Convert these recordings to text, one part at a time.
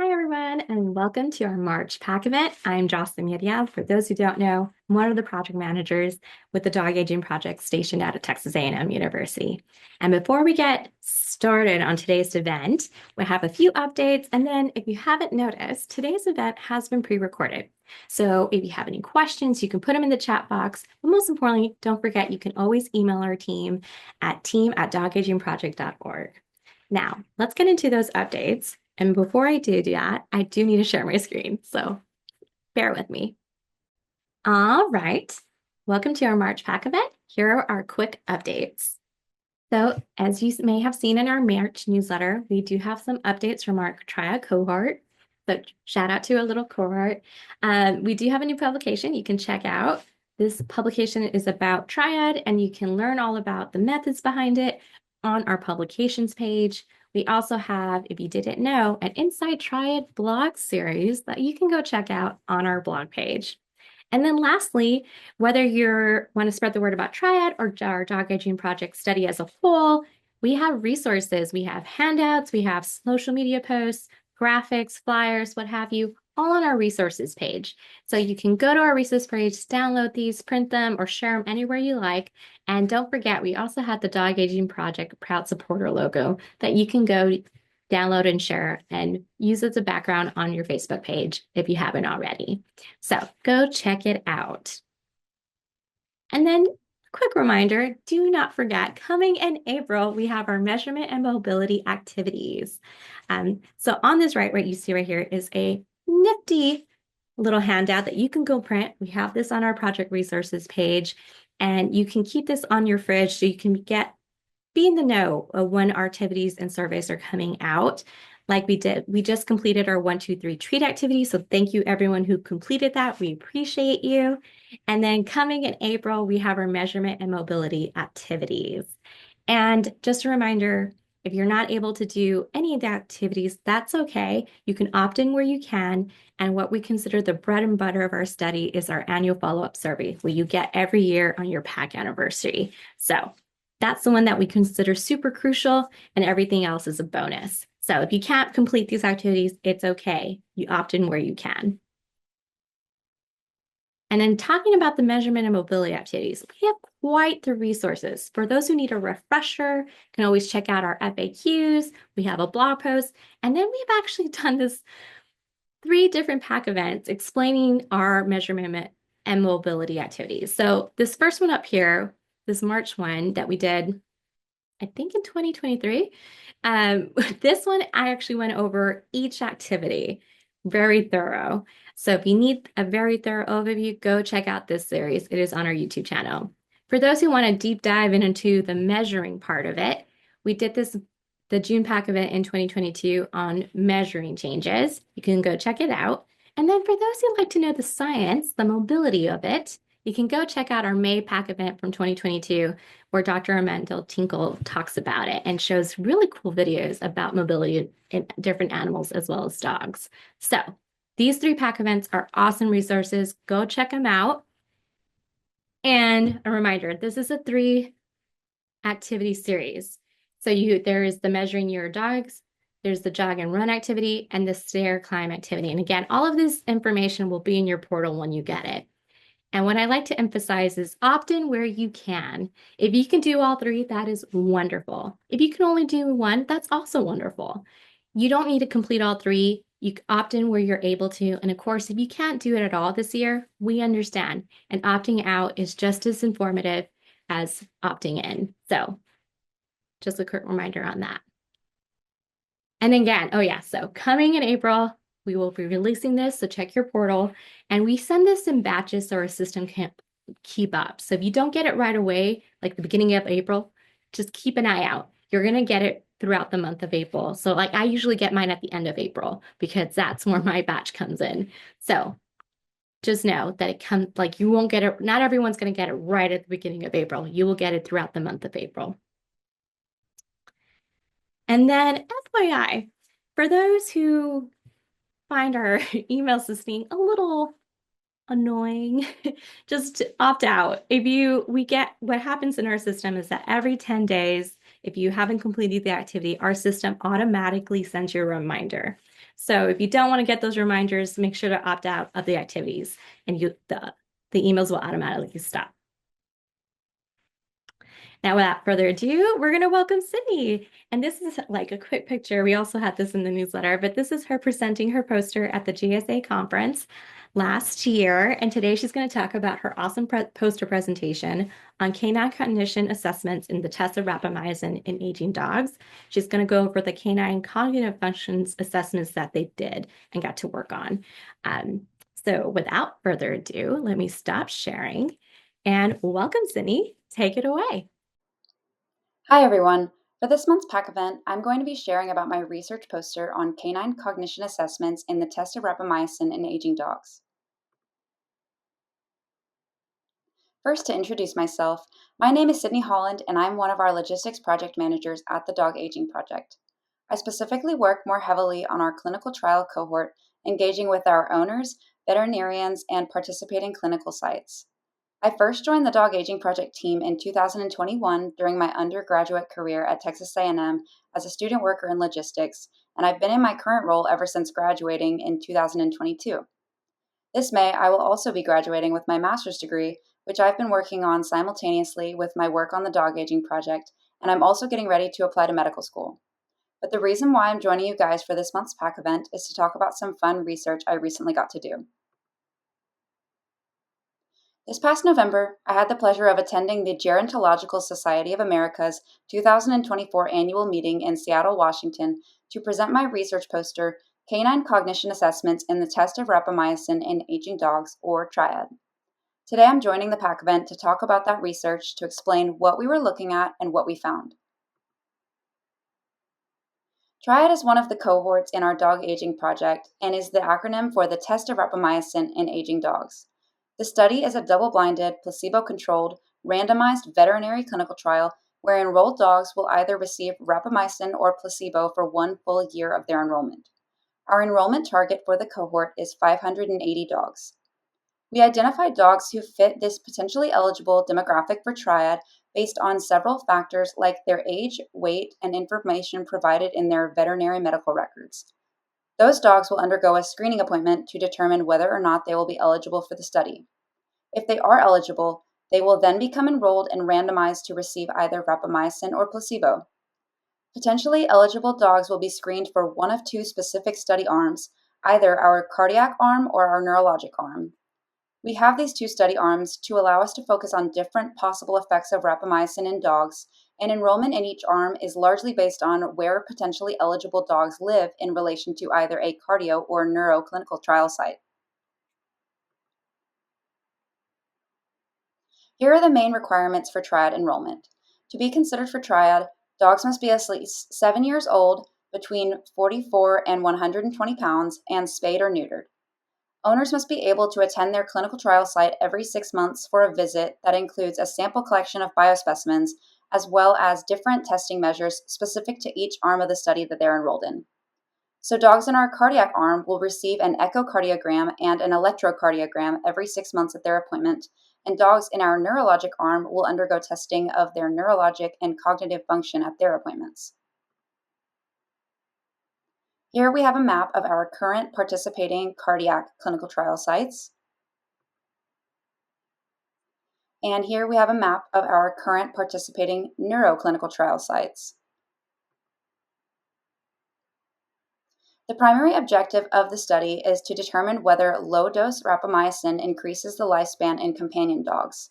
Hi, everyone, and welcome to our March Pack event. I'm Jocelyn Media. For those who don't know, I'm one of the project managers with the Dog Aging Project stationed at Texas A&M University. And before we get started on today's event, we have a few updates. And then if you haven't noticed, today's event has been pre-recorded. So if you have any questions, you can put them in the chat box. But most importantly, don't forget, you can always email our team at team@dogagingproject.org. Now, let's get into those updates. And before I do that, I do need to share my screen, so bear with me. All right, welcome to our March Pack event. Here are our quick updates. So as you may have seen in our March newsletter, we do have some updates from our TRIAD cohort. So shout out to a little cohort. We do have a new publication you can check out. This publication is about TRIAD, and you can learn all about the methods behind it on our publications page. We also have, if you didn't know, an Inside TRIAD blog series that you can go check out on our blog page. And then lastly, whether you want to spread the word about TRIAD or our dog aging project study as a whole, we have resources. We have handouts, we have social media posts, graphics, flyers, what have you, all on our resources page. So you can go to our resource page, download these, print them, or share them anywhere you like. And don't forget, we also have the Dog Aging Project Proud Supporter logo that you can go download and share and use as a background on your Facebook page if you haven't already. So go check it out. And then quick reminder, do not forget, coming in April, we have our measurement and mobility activities. So on this right, what you see right here is a nifty little handout that you can go print. We have this on our project resources page, and you can keep this on your fridge so you can be in the know of when our activities and surveys are coming out. Like we did, we just completed our 1, 2, 3 treat activity. So thank you everyone who completed that. We appreciate you. And then coming in April, we have our measurement and mobility activities. And just a reminder, if you're not able to do any of the activities, that's okay. You can opt in where you can. And what we consider the bread and butter of our study is our annual follow-up survey, where you get every year on your PAC anniversary. So that's the one that we consider super crucial, and everything else is a bonus. So if you can't complete these activities, it's okay. You opt in where you can. And then talking about the measurement and mobility activities, we have quite the resources. For those who need a refresher, you can always check out our FAQs. We have a blog post, and then we've actually done this 3 different PAC events explaining our measurement and mobility activities. So this first one up here, this March one that we did, I think in 2023. This one, I actually went over each activity, very thorough. So if you need a very thorough overview, go check out this series. It is on our YouTube channel. For those who want to deep dive into the measuring part of it, we did the June PAC event in 2022 on measuring changes. You can go check it out. And then for those who like to know the science, the mobility of it, you can go check out our May PAC event from 2022, where Dr. Amanda Tinkle talks about it and shows really cool videos about mobility in different animals as well as dogs. So these 3 PAC events are awesome resources. Go check them out. And a reminder, this is a 3 activity series. So there is the measuring your dogs, there's the jog and run activity, and the stair climb activity. And again, all of this information will be in your portal when you get it. And what I like to emphasize is opt in where you can. If you can do all 3, that is wonderful. If you can only do 1, that's also wonderful. You don't need to complete all 3. You opt in where you're able to. And of course, if you can't do it at all this year, we understand. And opting out is just as informative as opting in. So just a quick reminder on that. And again, oh yeah, so coming in April, we will be releasing this, so check your portal. And we send this in batches so our system can keep up. So if you don't get it right away, like the beginning of April, just keep an eye out. You're going to get it throughout the month of April. So like I usually get mine at the end of April because that's where my batch comes in. So just know that it comes, like you won't get it, not everyone's going to get it right at the beginning of April. You will get it throughout the month of April. And then FYI, for those who find our email system a little annoying, just opt out. What happens in our system is that every 10 days, if you haven't completed the activity, our system automatically sends you a reminder. So if you don't want to get those reminders, make sure to opt out of the activities and the emails will automatically stop. Now, without further ado, we're going to welcome Sydney. And this is like a quick picture. We also had this in the newsletter, but this is her presenting her poster at the GSA conference last year. And today she's going to talk about her awesome poster presentation on canine cognition assessments in the Test of Rapamycin in aging dogs. She's going to go over the canine cognitive functions assessments that they did and got to work on. So without further ado, let me stop sharing and welcome Sydney. Take it away. Hi everyone! For this month's PAC event, I'm going to be sharing about my research poster on canine cognition assessments in the Test of Rapamycin in aging dogs. First, to introduce myself, my name is Sydney Holland and I'm one of our logistics project managers at the Dog Aging Project. I specifically work more heavily on our clinical trial cohort, engaging with our owners, veterinarians, and participating clinical sites. I first joined the Dog Aging Project team in 2021 during my undergraduate career at Texas A&M as a student worker in logistics, and I've been in my current role ever since graduating in 2022. This May, I will also be graduating with my master's degree, which I've been working on simultaneously with my work on the Dog Aging Project, and I'm also getting ready to apply to medical school. But the reason why I'm joining you guys for this month's PAC event is to talk about some fun research I recently got to do. This past November, I had the pleasure of attending the Gerontological Society of America's 2024 annual meeting in Seattle, Washington, to present my research poster, Canine Cognition Assessments in the Test of Rapamycin in Aging Dogs, or TRIAD. Today I'm joining the PAC event to talk about that research to explain what we were looking at and what we found. TRIAD is one of the cohorts in our dog aging project and is the acronym for the Test of Rapamycin in Aging Dogs. The study is a double-blinded, placebo-controlled, randomized veterinary clinical trial where enrolled dogs will either receive rapamycin or placebo for 1 full year of their enrollment. Our enrollment target for the cohort is 580 dogs. We identified dogs who fit this potentially eligible demographic for TRIAD based on several factors like their age, weight, and information provided in their veterinary medical records. Those dogs will undergo a screening appointment to determine whether or not they will be eligible for the study. If they are eligible, they will then become enrolled and randomized to receive either rapamycin or placebo. Potentially eligible dogs will be screened for one of 2 specific study arms, either our cardiac arm or our neurologic arm. We have these 2 study arms to allow us to focus on different possible effects of rapamycin in dogs, and enrollment in each arm is largely based on where potentially eligible dogs live in relation to either a cardio or neuro clinical trial site. Here are the main requirements for TRIAD enrollment. To be considered for TRIAD, dogs must be at least 7 years old, between 44 and 120 pounds, and spayed or neutered. Owners must be able to attend their clinical trial site every 6 months for a visit that includes a sample collection of biospecimens, as well as different testing measures specific to each arm of the study that they're enrolled in. So dogs in our cardiac arm will receive an echocardiogram and an electrocardiogram every 6 months at their appointment, and dogs in our neurologic arm will undergo testing of their neurologic and cognitive function at their appointments. Here we have a map of our current participating cardiac clinical trial sites. And here we have a map of our current participating neuroclinical trial sites. The primary objective of the study is to determine whether low-dose rapamycin increases the lifespan in companion dogs.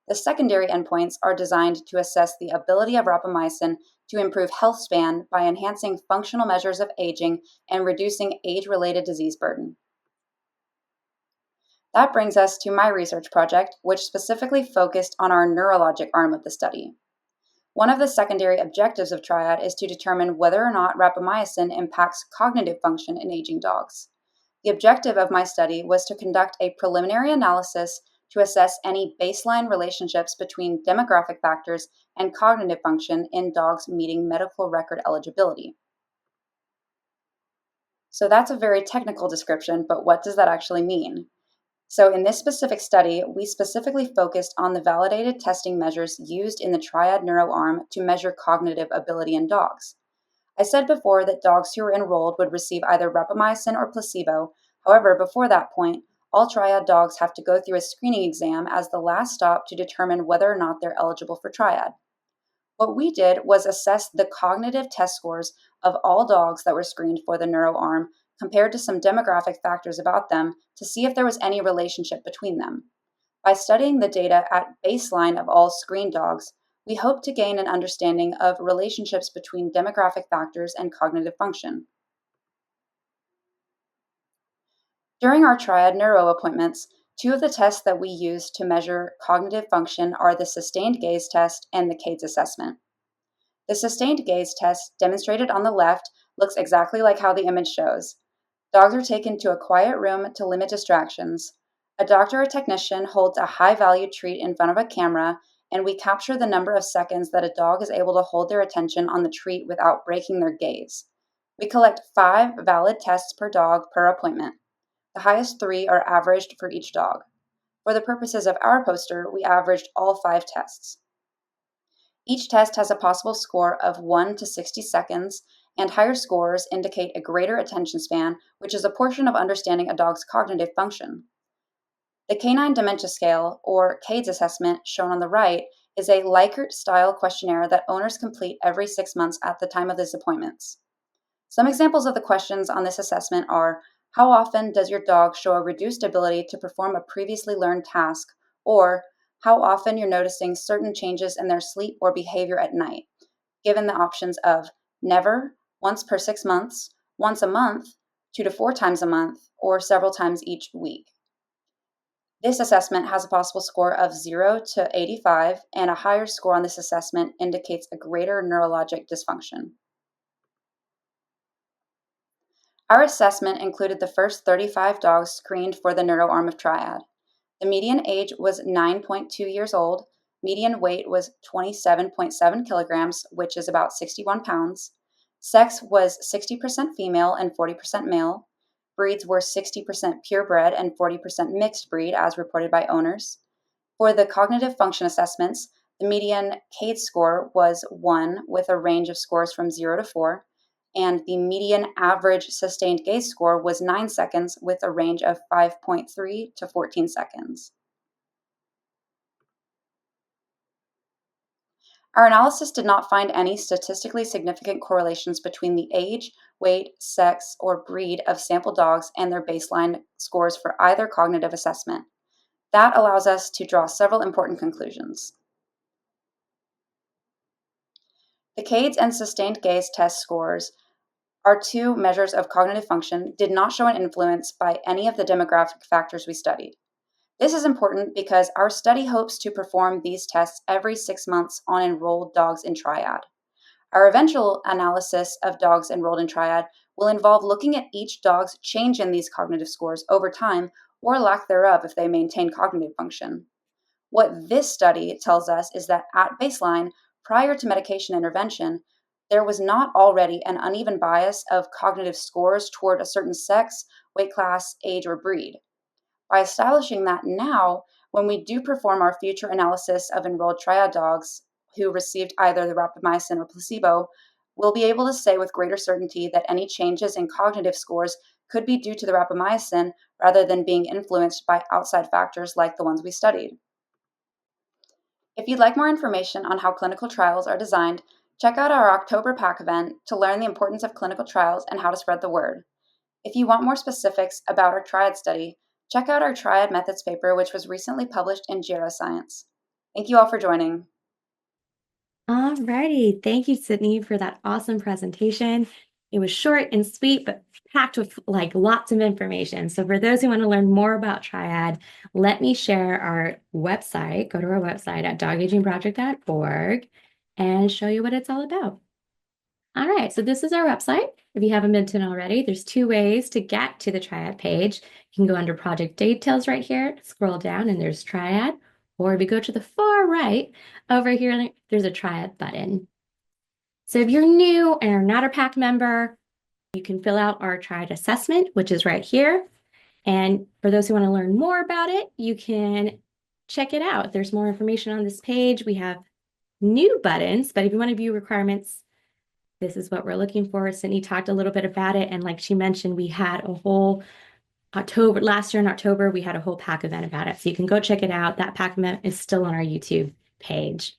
The secondary endpoints are designed to assess the ability of rapamycin to improve health span by enhancing functional measures of aging and reducing age-related disease burden. That brings us to my research project, which specifically focused on our neurologic arm of the study. One of the secondary objectives of TRIAD is to determine whether or not rapamycin impacts cognitive function in aging dogs. The objective of my study was to conduct a preliminary analysis to assess any baseline relationships between demographic factors and cognitive function in dogs meeting medical record eligibility. So that's a very technical description, but what does that actually mean? So in this specific study, we specifically focused on the validated testing measures used in the TRIAD neuroarm to measure cognitive ability in dogs. I said before that dogs who were enrolled would receive either rapamycin or placebo. However, before that point, all TRIAD dogs have to go through a screening exam as the last stop to determine whether or not they're eligible for TRIAD. What we did was assess the cognitive test scores of all dogs that were screened for the neuro arm compared to some demographic factors about them to see if there was any relationship between them. By studying the data at baseline of all screened dogs, we hope to gain an understanding of relationships between demographic factors and cognitive function. During our TRIAD neuro appointments, two of the tests that we use to measure cognitive function are the sustained gaze test and the CADES assessment. The sustained gaze test, demonstrated on the left, looks exactly like how the image shows. Dogs are taken to a quiet room to limit distractions. A doctor or technician holds a high-value treat in front of a camera, and we capture the number of seconds that a dog is able to hold their attention on the treat without breaking their gaze. We collect 5 valid tests per dog per appointment. The highest 3 are averaged for each dog. For the purposes of our poster, we averaged all 5 tests. Each test has a possible score of 1 to 60 seconds, and higher scores indicate a greater attention span, which is a portion of understanding a dog's cognitive function. The Canine DEmentia Scale, or CADES assessment, shown on the right, is a Likert-style questionnaire that owners complete every 6 months at the time of these appointments. Some examples of the questions on this assessment are: how often does your dog show a reduced ability to perform a previously learned task? Or how often you're noticing certain changes in their sleep or behavior at night, given the options of never, once per 6 months, once a month, 2 to 4 times a month, or several times each week. This assessment has a possible score of 0 to 85, and a higher score on this assessment indicates a greater neurologic dysfunction. Our assessment included the first 35 dogs screened for the neuro arm of TRIAD. The median age was 9.2 years old, median weight was 27.7 kilograms, which is about 61 pounds. Sex was 60% female and 40% male. Breeds were 60% purebred and 40% mixed breed, as reported by owners. For the cognitive function assessments, the median CADES score was 1, with a range of scores from 0 to 4, and the median average sustained gaze score was 9 seconds, with a range of 5.3 to 14 seconds. Our analysis did not find any statistically significant correlations between the age, weight, sex, or breed of sample dogs and their baseline scores for either cognitive assessment. That allows us to draw several important conclusions. The CADES and sustained gaze test scores, our 2 measures of cognitive function, did not show an influence by any of the demographic factors we studied. This is important because our study hopes to perform these tests every 6 months on enrolled dogs in TRIAD. Our eventual analysis of dogs enrolled in TRIAD will involve looking at each dog's change in these cognitive scores over time, or lack thereof if they maintain cognitive function. What this study tells us is that at baseline, prior to medication intervention, there was not already an uneven bias of cognitive scores toward a certain sex, weight class, age, or breed. By establishing that now, when we do perform our future analysis of enrolled TRIAD dogs who received either the rapamycin or placebo, we'll be able to say with greater certainty that any changes in cognitive scores could be due to the rapamycin rather than being influenced by outside factors like the ones we studied. If you'd like more information on how clinical trials are designed, check out our October PAC event to learn the importance of clinical trials and how to spread the word. If you want more specifics about our TRIAD study, check out our TRIAD methods paper, which was recently published in Geroscience. Thank you all for joining. Alrighty, thank you, Sydney, for that awesome presentation. It was short and sweet, but packed with like lots of information. So for those who want to learn more about TRIAD, let me share our website. Go to our website at dogagingproject.org and show you what it's all about. All right, so this is our website. If you haven't been to it already, there's 2 ways to get to the TRIAD page. You can go under project details right here, scroll down, and there's TRIAD. Or if you go to the far right, over here, there's a TRIAD button. So if you're new and are not a PAC member, you can fill out our TRIAD assessment, which is right here. And for those who want to learn more about it, you can check it out. There's more information on this page. We have new buttons, but if you want to view requirements This is what we're looking for. Sydney talked a little bit about it. And like she mentioned, we had a whole last year in October, we had a whole pack event about it. So you can go check it out. That pack event is still on our YouTube page.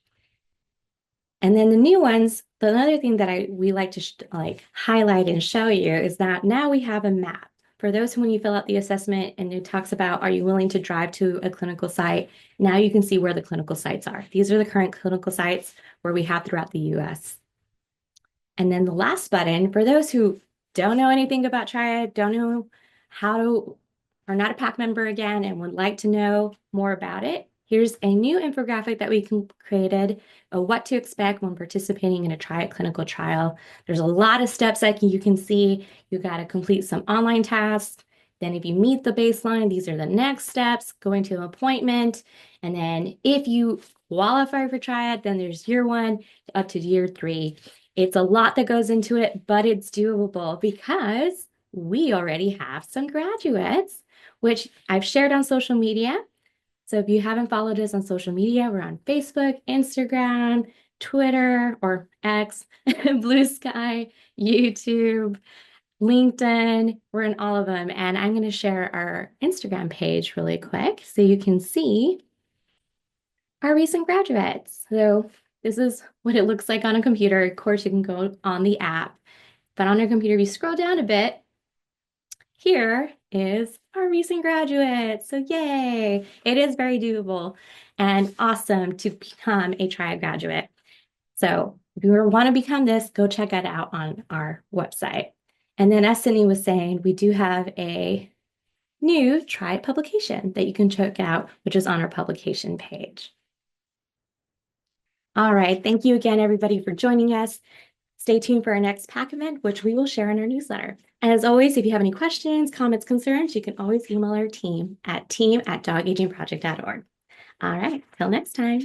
And then the new ones, the other thing that we like to highlight and show you is that now we have a map. For those who, when you fill out the assessment and it talks about, are you willing to drive to a clinical site? Now you can see where the clinical sites are. These are the current clinical sites where we have throughout the US. And then the last button, for those who don't know anything about TRIAD, don't know how to, are not a PAC member again and would like to know more about it, here's a new infographic that we created of what to expect when participating in a TRIAD clinical trial. There's a lot of steps that you can see. You got to complete some online tasks. Then if you meet the baseline, these are the next steps, going to an appointment. And then if you qualify for TRIAD, then there's year 1 up to year 3. It's a lot that goes into it, but it's doable because we already have some graduates, which I've shared on social media. So if you haven't followed us on social media, we're on Facebook, Instagram, Twitter, or X, Blue Sky, YouTube, LinkedIn. We're in all of them. And I'm going to share our Instagram page really quick so you can see our recent graduates. So this is what it looks like on a computer. Of course, you can go on the app, but on your computer, if you scroll down a bit, here is our recent graduates. So yay, it is very doable and awesome to become a TRIAD graduate. So if you want to become this, go check it out on our website. And then as Sydney was saying, we do have a new TRIAD publication that you can check out, which is on our publication page. All right, thank you again, everybody, for joining us. Stay tuned for our next PAC event, which we will share in our newsletter. And as always, if you have any questions, comments, concerns, you can always email our team at team@dogagingproject.org. All right, till next time.